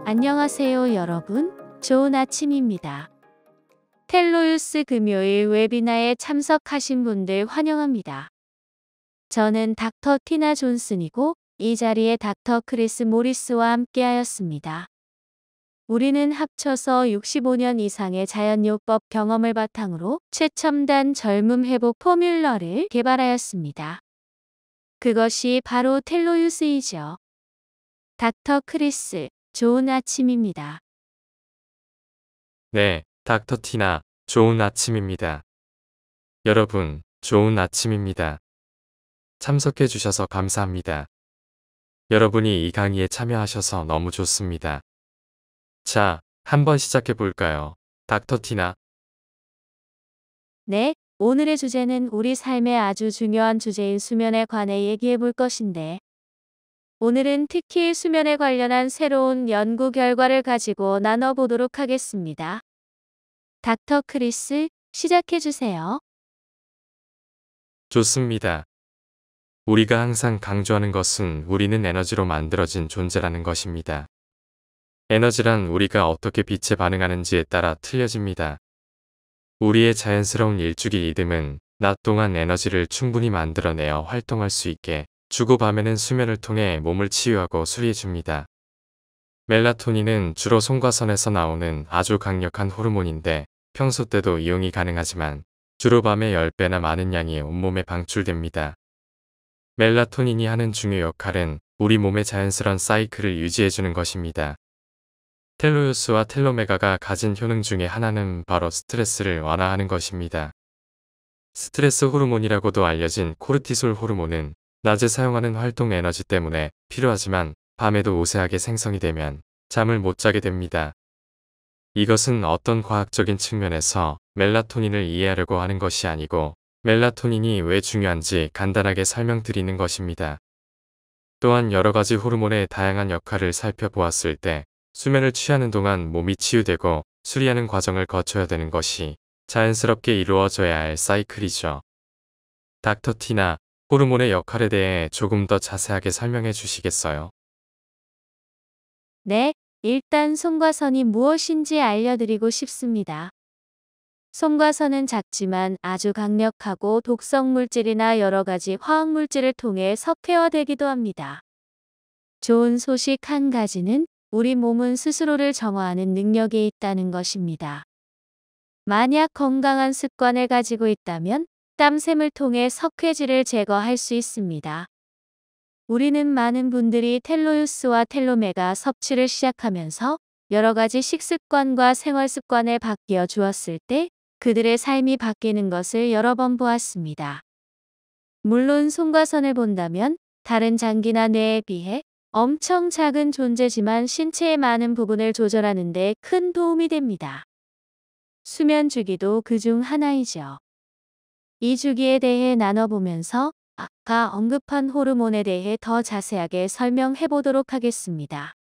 안녕하세요, 여러분. 좋은 아침입니다. 텔로유스 금요일 웨비나에 참석하신 분들 환영합니다. 저는 닥터 티나 존슨이고 이 자리에 닥터 크리스 모리스와 함께하였습니다. 우리는 합쳐서 65년 이상의 자연요법 경험을 바탕으로 최첨단 젊음 회복 포뮬러를 개발하였습니다. 그것이 바로 텔로유스이죠. 닥터 크리스, 좋은 아침입니다. 네, 닥터 티나, 좋은 아침입니다. 여러분, 좋은 아침입니다. 참석해 주셔서 감사합니다. 여러분이 이 강의에 참여하셔서 너무 좋습니다. 자, 한번 시작해 볼까요? 닥터 티나. 네, 오늘의 주제는 우리 삶의 아주 중요한 주제인 수면에 관해 얘기해 볼 것인데, 오늘은 특히 수면에 관련한 새로운 연구 결과를 가지고 나눠보도록 하겠습니다. 닥터 크리스, 시작해 주세요. 좋습니다. 우리가 항상 강조하는 것은 우리는 에너지로 만들어진 존재라는 것입니다. 에너지란 우리가 어떻게 빛에 반응하는지에 따라 틀려집니다. 우리의 자연스러운 일주기 리듬은 낮 동안 에너지를 충분히 만들어내어 활동할 수 있게 주고 밤에는 수면을 통해 몸을 치유하고 수리해줍니다. 멜라토닌은 주로 송과선에서 나오는 아주 강력한 호르몬인데 평소 때도 이용이 가능하지만 주로 밤에 10배나 많은 양이 온몸에 방출됩니다. 멜라토닌이 하는 중요 역할은 우리 몸의 자연스러운 사이클을 유지해주는 것입니다. 텔로유스와 텔로메가가 가진 효능 중에 하나는 바로 스트레스를 완화하는 것입니다. 스트레스 호르몬이라고도 알려진 코르티솔 호르몬은 낮에 사용하는 활동 에너지 때문에 필요하지만 밤에도 우세하게 생성이 되면 잠을 못 자게 됩니다. 이것은 어떤 과학적인 측면에서 멜라토닌을 이해하려고 하는 것이 아니고 멜라토닌이 왜 중요한지 간단하게 설명드리는 것입니다. 또한 여러 가지 호르몬의 다양한 역할을 살펴보았을 때 수면을 취하는 동안 몸이 치유되고 수리하는 과정을 거쳐야 되는 것이 자연스럽게 이루어져야 할 사이클이죠. 닥터 티나, 호르몬의 역할에 대해 조금 더 자세하게 설명해 주시겠어요? 네, 일단 송과선이 무엇인지 알려드리고 싶습니다. 송과선은 작지만 아주 강력하고 독성 물질이나 여러 가지 화학 물질을 통해 석회화되기도 합니다. 좋은 소식 한 가지는 우리 몸은 스스로를 정화하는 능력이 있다는 것입니다. 만약 건강한 습관을 가지고 있다면 땀샘을 통해 석회질을 제거할 수 있습니다. 우리는 많은 분들이 텔로유스와 텔로메가 섭취를 시작하면서 여러 가지 식습관과 생활습관을 바뀌어 주었을 때 그들의 삶이 바뀌는 것을 여러 번 보았습니다. 물론 송과선을 본다면 다른 장기나 뇌에 비해 엄청 작은 존재지만 신체의 많은 부분을 조절하는 데 큰 도움이 됩니다. 수면 주기도 그중 하나이죠. 이 주기에 대해 나눠보면서 아까 언급한 호르몬에 대해 더 자세하게 설명해 보도록 하겠습니다.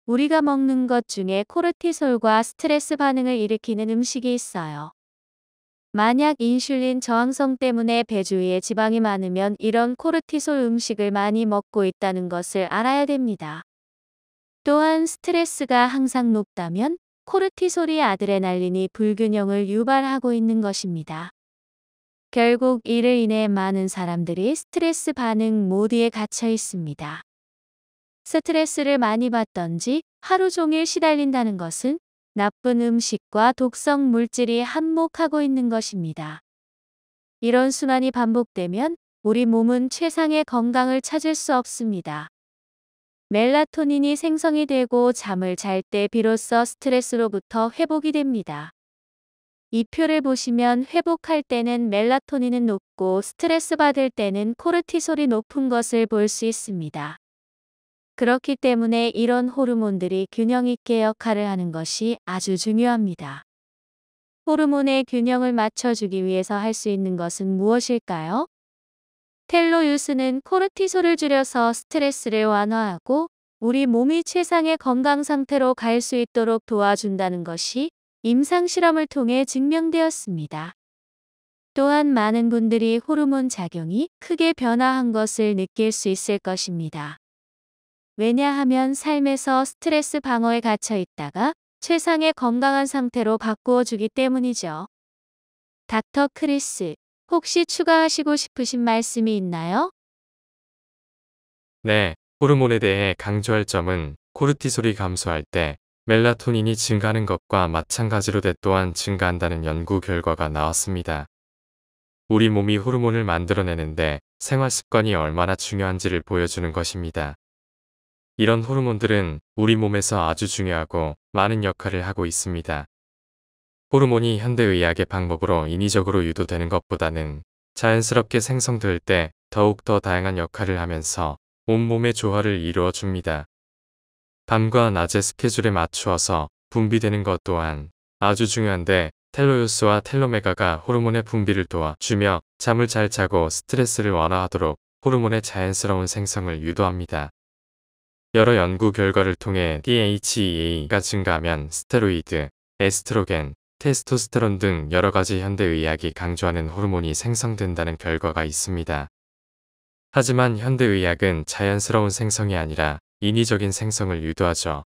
우리가 먹는 것 중에 코르티솔과 스트레스 반응을 일으키는 음식이 있어요. 만약 인슐린 저항성 때문에 배 주위에 지방이 많으면 이런 코르티솔 음식을 많이 먹고 있다는 것을 알아야 됩니다. 또한 스트레스가 항상 높다면 코르티솔이 아드레날린이 불균형을 유발하고 있는 것입니다. 결국 이를 인해 많은 사람들이 스트레스 반응 모드에 갇혀 있습니다. 스트레스를 많이 받던지 하루 종일 시달린다는 것은 나쁜 음식과 독성 물질이 한몫하고 있는 것입니다. 이런 순환이 반복되면 우리 몸은 최상의 건강을 찾을 수 없습니다. 멜라토닌이 생성이 되고 잠을 잘 때 비로소 스트레스로부터 회복이 됩니다. 이 표를 보시면 회복할 때는 멜라토닌은 높고 스트레스 받을 때는 코르티솔이 높은 것을 볼 수 있습니다. 그렇기 때문에 이런 호르몬들이 균형 있게 역할을 하는 것이 아주 중요합니다. 호르몬의 균형을 맞춰주기 위해서 할 수 있는 것은 무엇일까요? 텔로유스는 코르티솔을 줄여서 스트레스를 완화하고 우리 몸이 최상의 건강 상태로 갈 수 있도록 도와준다는 것이 임상 실험을 통해 증명되었습니다. 또한 많은 분들이 호르몬 작용이 크게 변화한 것을 느낄 수 있을 것입니다. 왜냐하면 삶에서 스트레스 방어에 갇혀 있다가 최상의 건강한 상태로 바꾸어 주기 때문이죠. 닥터 크리스, 혹시 추가하시고 싶으신 말씀이 있나요? 네, 호르몬에 대해 강조할 점은 코르티솔이 감소할 때 멜라토닌이 증가하는 것과 마찬가지로 또한 증가한다는 연구 결과가 나왔습니다. 우리 몸이 호르몬을 만들어내는데 생활 습관이 얼마나 중요한지를 보여주는 것입니다. 이런 호르몬들은 우리 몸에서 아주 중요하고 많은 역할을 하고 있습니다. 호르몬이 현대의학의 방법으로 인위적으로 유도되는 것보다는 자연스럽게 생성될 때 더욱 더 다양한 역할을 하면서 온몸의 조화를 이루어 줍니다. 밤과 낮의 스케줄에 맞추어서 분비되는 것 또한 아주 중요한데, 텔로요스와 텔로메가가 호르몬의 분비를 도와주며 잠을 잘 자고 스트레스를 완화하도록 호르몬의 자연스러운 생성을 유도합니다. 여러 연구 결과를 통해 DHEA가 증가하면 스테로이드, 에스트로겐, 테스토스테론 등 여러 가지 현대의학이 강조하는 호르몬이 생성된다는 결과가 있습니다. 하지만 현대의학은 자연스러운 생성이 아니라 인위적인 생성을 유도하죠.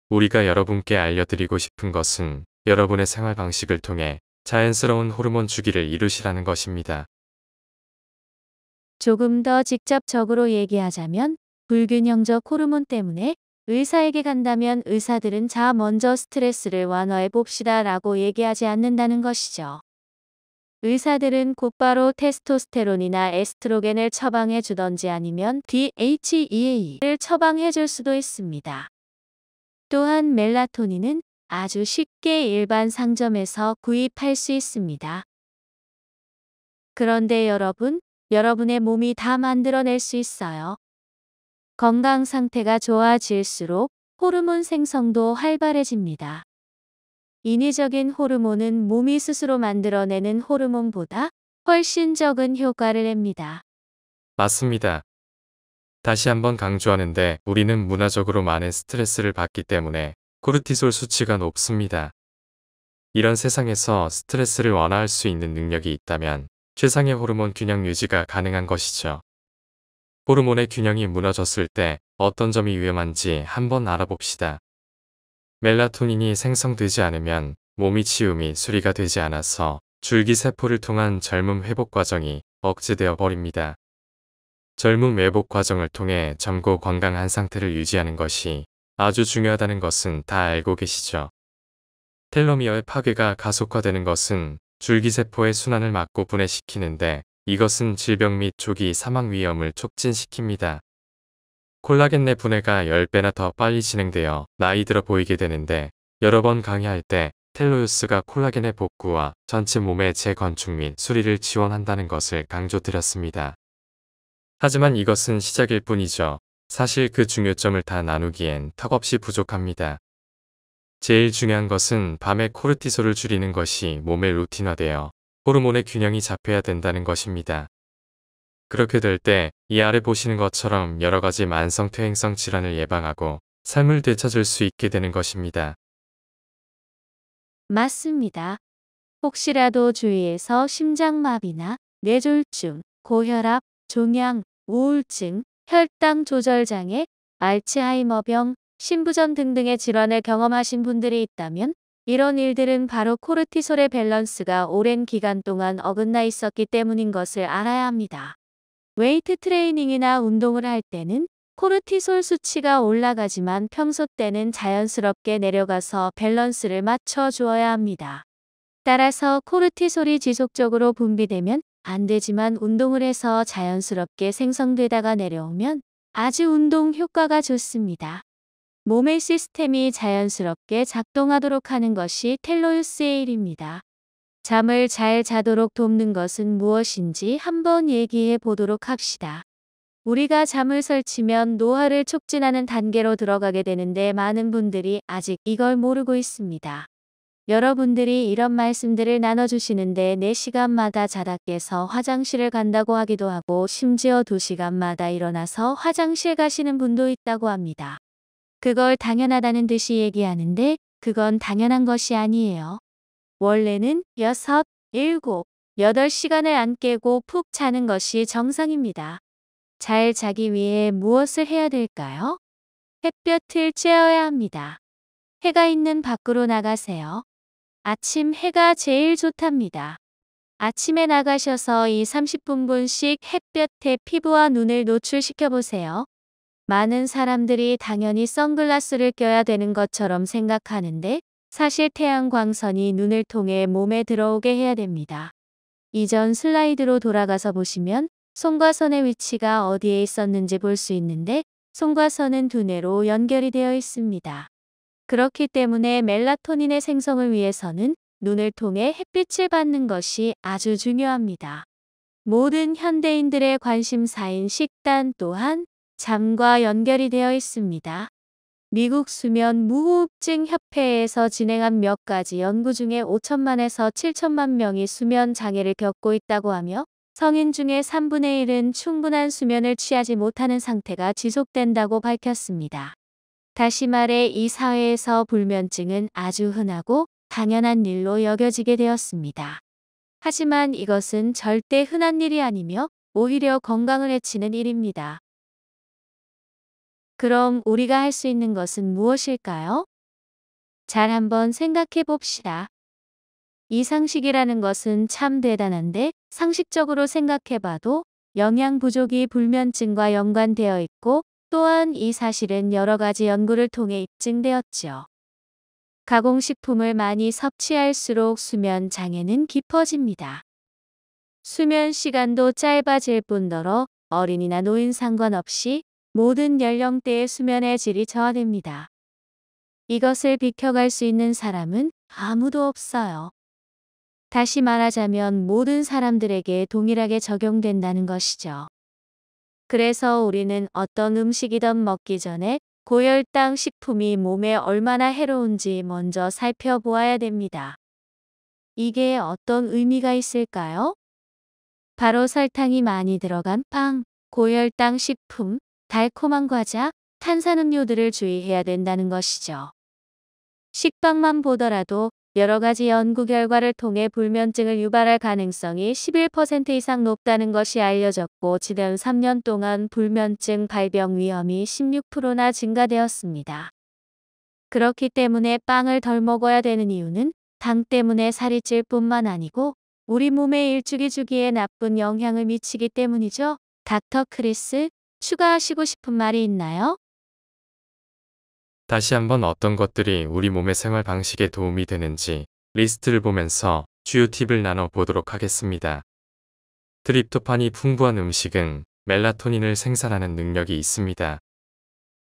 우리가 여러분께 알려드리고 싶은 것은 여러분의 생활 방식을 통해 자연스러운 호르몬 주기를 이루시라는 것입니다. 조금 더 직접적으로 얘기하자면 불균형적 호르몬 때문에 의사에게 간다면 의사들은 자 먼저 스트레스를 완화해 봅시다 라고 얘기하지 않는다는 것이죠. 의사들은 곧바로 테스토스테론이나 에스트로겐을 처방해 주던지 아니면 DHEA를 처방해 줄 수도 있습니다. 또한 멜라토닌은 아주 쉽게 일반 상점에서 구입할 수 있습니다. 그런데 여러분의 몸이 다 만들어낼 수 있어요. 건강 상태가 좋아질수록 호르몬 생성도 활발해집니다. 인위적인 호르몬은 몸이 스스로 만들어내는 호르몬보다 훨씬 적은 효과를 냅니다. 맞습니다. 다시 한번 강조하는데, 우리는 문화적으로 많은 스트레스를 받기 때문에 코르티솔 수치가 높습니다. 이런 세상에서 스트레스를 완화할 수 있는 능력이 있다면 최상의 호르몬 균형 유지가 가능한 것이죠. 호르몬의 균형이 무너졌을 때 어떤 점이 위험한지 한번 알아봅시다. 멜라토닌이 생성되지 않으면 몸이 치움이 수리가 되지 않아서 줄기세포를 통한 젊음 회복 과정이 억제되어 버립니다. 젊음 회복 과정을 통해 젊고 건강한 상태를 유지하는 것이 아주 중요하다는 것은 다 알고 계시죠. 텔로미어의 파괴가 가속화되는 것은 줄기세포의 순환을 막고 분해시키는데, 이것은 질병 및 조기 사망 위험을 촉진시킵니다. 콜라겐 내 분해가 10배나 더 빨리 진행되어 나이 들어 보이게 되는데, 여러 번 강의할 때 텔로요스가 콜라겐의 복구와 전체 몸의 재건축 및 수리를 지원한다는 것을 강조드렸습니다. 하지만 이것은 시작일 뿐이죠. 사실 그 중요점을 다 나누기엔 턱없이 부족합니다. 제일 중요한 것은 밤에 코르티솔을 줄이는 것이 몸에 루틴화되어 호르몬의 균형이 잡혀야 된다는 것입니다. 그렇게 될 때 이 아래 보시는 것처럼 여러 가지 만성 퇴행성 질환을 예방하고 삶을 되찾을 수 있게 되는 것입니다. 맞습니다. 혹시라도 주위에서 심장마비나 뇌졸중, 고혈압, 종양, 우울증, 혈당 조절 장애, 알츠하이머병, 신부전 등등의 질환을 경험하신 분들이 있다면 이런 일들은 바로 코르티솔의 밸런스가 오랜 기간 동안 어긋나 있었기 때문인 것을 알아야 합니다. 웨이트 트레이닝이나 운동을 할 때는 코르티솔 수치가 올라가지만 평소 때는 자연스럽게 내려가서 밸런스를 맞춰 주어야 합니다. 따라서 코르티솔이 지속적으로 분비되면 안 되지만 운동을 해서 자연스럽게 생성되다가 내려오면 아주 운동 효과가 좋습니다. 몸의 시스템이 자연스럽게 작동하도록 하는 것이 텔로요스의 일입니다. 잠을 잘 자도록 돕는 것은 무엇인지 한번 얘기해 보도록 합시다. 우리가 잠을 설치면 노화를 촉진하는 단계로 들어가게 되는데 많은 분들이 아직 이걸 모르고 있습니다. 여러분들이 이런 말씀들을 나눠주시는데 4시간마다 자다 깨서 화장실을 간다고 하기도 하고 심지어 2시간마다 일어나서 화장실 가시는 분도 있다고 합니다. 그걸 당연하다는 듯이 얘기하는데 그건 당연한 것이 아니에요. 원래는 6, 7, 8시간을 안 깨고 푹 자는 것이 정상입니다. 잘 자기 위해 무엇을 해야 될까요? 햇볕을 쬐어야 합니다. 해가 있는 밖으로 나가세요. 아침 해가 제일 좋답니다. 아침에 나가셔서 30분씩 햇볕에 피부와 눈을 노출시켜 보세요. 많은 사람들이 당연히 선글라스를 껴야 되는 것처럼 생각하는데 사실 태양광선이 눈을 통해 몸에 들어오게 해야 됩니다. 이전 슬라이드로 돌아가서 보시면 손과 선의 위치가 어디에 있었는지 볼 수 있는데 손과 선은 두뇌로 연결이 되어 있습니다. 그렇기 때문에 멜라토닌의 생성을 위해서는 눈을 통해 햇빛을 받는 것이 아주 중요합니다. 모든 현대인들의 관심사인 식단 또한 잠과 연결이 되어 있습니다. 미국 수면 무호흡증 협회에서 진행한 몇 가지 연구 중에 5천만에서 7천만 명이 수면 장애를 겪고 있다고 하며 성인 중에 3분의 1은 충분한 수면을 취하지 못하는 상태가 지속된다고 밝혔습니다. 다시 말해 이 사회에서 불면증은 아주 흔하고 당연한 일로 여겨지게 되었습니다. 하지만 이것은 절대 흔한 일이 아니며 오히려 건강을 해치는 일입니다. 그럼 우리가 할 수 있는 것은 무엇일까요? 잘 한번 생각해 봅시다. 이 상식이라는 것은 참 대단한데 상식적으로 생각해 봐도 영양 부족이 불면증과 연관되어 있고 또한 이 사실은 여러 가지 연구를 통해 입증되었죠. 가공식품을 많이 섭취할수록 수면 장애는 깊어집니다. 수면 시간도 짧아질 뿐더러 어린이나 노인 상관없이 모든 연령대의 수면의 질이 저하됩니다. 이것을 비켜갈 수 있는 사람은 아무도 없어요. 다시 말하자면 모든 사람들에게 동일하게 적용된다는 것이죠. 그래서 우리는 어떤 음식이든 먹기 전에 고혈당 식품이 몸에 얼마나 해로운지 먼저 살펴보아야 됩니다. 이게 어떤 의미가 있을까요? 바로 설탕이 많이 들어간 빵, 고혈당 식품, 달콤한 과자, 탄산음료들을 주의해야 된다는 것이죠. 식빵만 보더라도 여러 가지 연구 결과를 통해 불면증을 유발할 가능성이 11% 이상 높다는 것이 알려졌고 지난 3년 동안 불면증 발병 위험이 16%나 증가되었습니다. 그렇기 때문에 빵을 덜 먹어야 되는 이유는 당 때문에 살이 찔 뿐만 아니고 우리 몸에 일주기 주기에 나쁜 영향을 미치기 때문이죠. 닥터 크리스, 추가하시고 싶은 말이 있나요? 다시 한번 어떤 것들이 우리 몸의 생활 방식에 도움이 되는지 리스트를 보면서 주요 팁을 나눠 보도록 하겠습니다. 트립토판이 풍부한 음식은 멜라토닌을 생산하는 능력이 있습니다.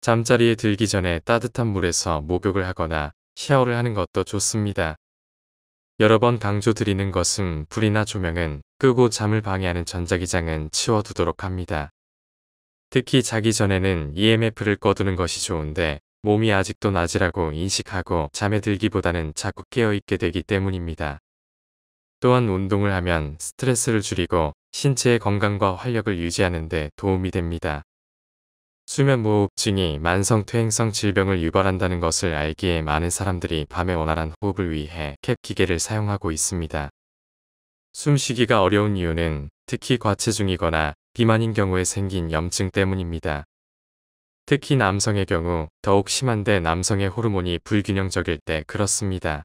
잠자리에 들기 전에 따뜻한 물에서 목욕을 하거나 샤워를 하는 것도 좋습니다. 여러 번 강조드리는 것은 불이나 조명은 끄고 잠을 방해하는 전자기장은 치워두도록 합니다. 특히 자기 전에는 EMF를 꺼두는 것이 좋은데 몸이 아직도 낮이라고 인식하고 잠에 들기보다는 자꾸 깨어있게 되기 때문입니다. 또한 운동을 하면 스트레스를 줄이고 신체의 건강과 활력을 유지하는 데 도움이 됩니다. 수면무호흡증이 만성퇴행성 질병을 유발한다는 것을 알기에 많은 사람들이 밤에 원활한 호흡을 위해 캡 기계를 사용하고 있습니다. 숨쉬기가 어려운 이유는 특히 과체중이거나 비만인 경우에 생긴 염증 때문입니다. 특히 남성의 경우 더욱 심한데 남성의 호르몬이 불균형적일 때 그렇습니다.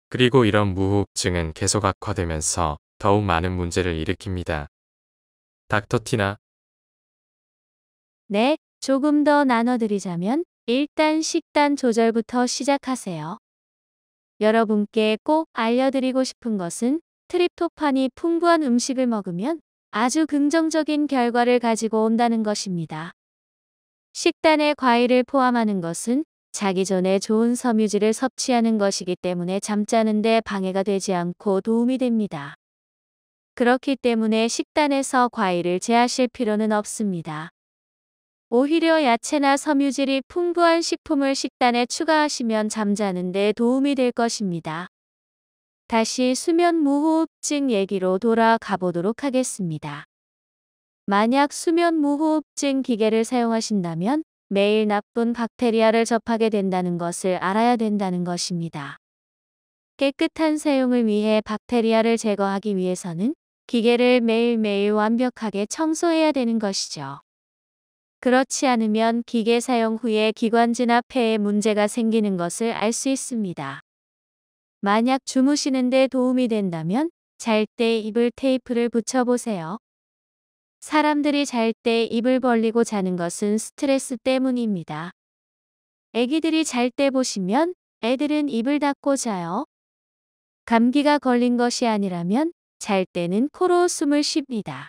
그리고 이런 무호흡증은 계속 악화되면서 더욱 많은 문제를 일으킵니다. 닥터 티나. 네, 조금 더 나눠드리자면 일단 식단 조절부터 시작하세요. 여러분께 꼭 알려드리고 싶은 것은 트립토판이 풍부한 음식을 먹으면 아주 긍정적인 결과를 가지고 온다는 것입니다. 식단에 과일을 포함하는 것은 자기 전에 좋은 섬유질을 섭취하는 것이기 때문에 잠자는 데 방해가 되지 않고 도움이 됩니다. 그렇기 때문에 식단에서 과일을 제하실 필요는 없습니다. 오히려 야채나 섬유질이 풍부한 식품을 식단에 추가하시면 잠자는 데 도움이 될 것입니다. 다시 수면 무호흡증 얘기로 돌아가 보도록 하겠습니다. 만약 수면 무호흡증 기계를 사용하신다면 매일 나쁜 박테리아를 접하게 된다는 것을 알아야 된다는 것입니다. 깨끗한 사용을 위해 박테리아를 제거하기 위해서는 기계를 매일매일 완벽하게 청소해야 되는 것이죠. 그렇지 않으면 기계 사용 후에 기관지나 폐에 문제가 생기는 것을 알 수 있습니다. 만약 주무시는데 도움이 된다면 잘 때 이불 테이프를 붙여보세요. 사람들이 잘 때 입을 벌리고 자는 것은 스트레스 때문입니다. 애기들이 잘 때 보시면 애들은 입을 닫고 자요. 감기가 걸린 것이 아니라면 잘 때는 코로 숨을 쉽니다.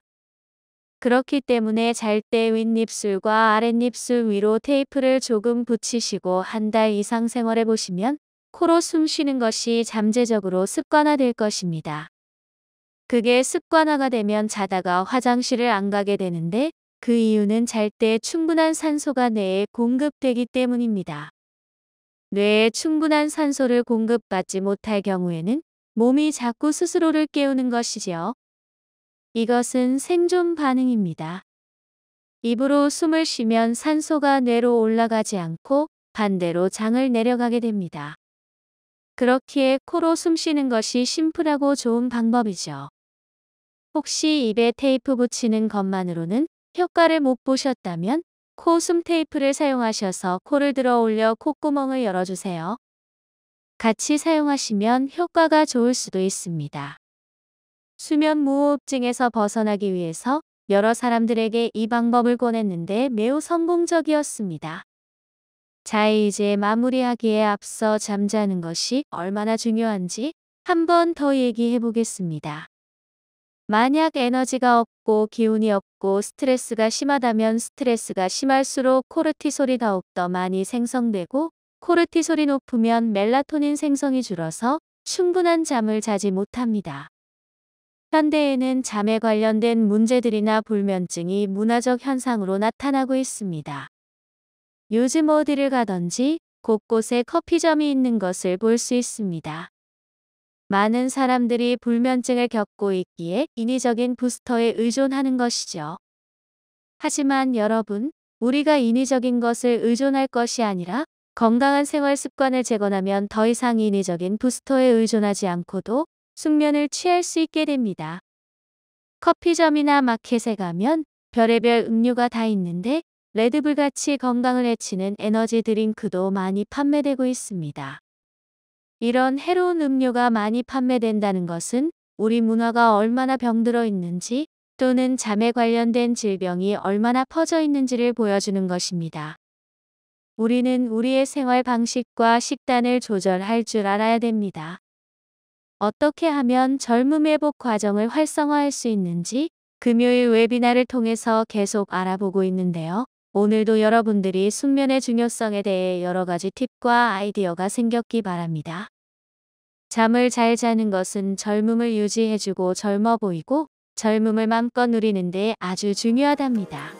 그렇기 때문에 잘 때 윗입술과 아랫입술 위로 테이프를 조금 붙이시고 한 달 이상 생활해 보시면 코로 숨 쉬는 것이 잠재적으로 습관화될 것입니다. 그게 습관화가 되면 자다가 화장실을 안 가게 되는데 그 이유는 잘 때 충분한 산소가 뇌에 공급되기 때문입니다. 뇌에 충분한 산소를 공급받지 못할 경우에는 몸이 자꾸 스스로를 깨우는 것이지요. 이것은 생존 반응입니다. 입으로 숨을 쉬면 산소가 뇌로 올라가지 않고 반대로 장을 내려가게 됩니다. 그렇기에 코로 숨 쉬는 것이 심플하고 좋은 방법이죠. 혹시 입에 테이프 붙이는 것만으로는 효과를 못 보셨다면 코 숨 테이프를 사용하셔서 코를 들어 올려 콧구멍을 열어주세요. 같이 사용하시면 효과가 좋을 수도 있습니다. 수면 무호흡증에서 벗어나기 위해서 여러 사람들에게 이 방법을 권했는데 매우 성공적이었습니다. 자, 이제 마무리하기에 앞서 잠자는 것이 얼마나 중요한지 한 번 더 얘기해 보겠습니다. 만약 에너지가 없고 기운이 없고 스트레스가 심하다면 스트레스가 심할수록 코르티솔이 더욱더 많이 생성되고 코르티솔이 높으면 멜라토닌 생성이 줄어서 충분한 잠을 자지 못합니다. 현대에는 잠에 관련된 문제들이나 불면증이 문화적 현상으로 나타나고 있습니다. 요즘 어디를 가든지 곳곳에 커피점이 있는 것을 볼 수 있습니다. 많은 사람들이 불면증을 겪고 있기에 인위적인 부스터에 의존하는 것이죠. 하지만 여러분, 우리가 인위적인 것을 의존할 것이 아니라 건강한 생활 습관을 재건하면 더 이상 인위적인 부스터에 의존하지 않고도 숙면을 취할 수 있게 됩니다. 커피점이나 마켓에 가면 별의별 음료가 다 있는데 레드불같이 건강을 해치는 에너지 드링크도 많이 판매되고 있습니다. 이런 해로운 음료가 많이 판매된다는 것은 우리 문화가 얼마나 병들어 있는지 또는 잠에 관련된 질병이 얼마나 퍼져 있는지를 보여주는 것입니다. 우리는 우리의 생활 방식과 식단을 조절할 줄 알아야 됩니다. 어떻게 하면 젊음 회복 과정을 활성화할 수 있는지 금요일 웨비나를 통해서 계속 알아보고 있는데요. 오늘도 여러분들이 숙면의 중요성에 대해 여러 가지 팁과 아이디어가 생겼기 바랍니다. 잠을 잘 자는 것은 젊음을 유지해주고 젊어 보이고 젊음을 마음껏 누리는 데 아주 중요하답니다.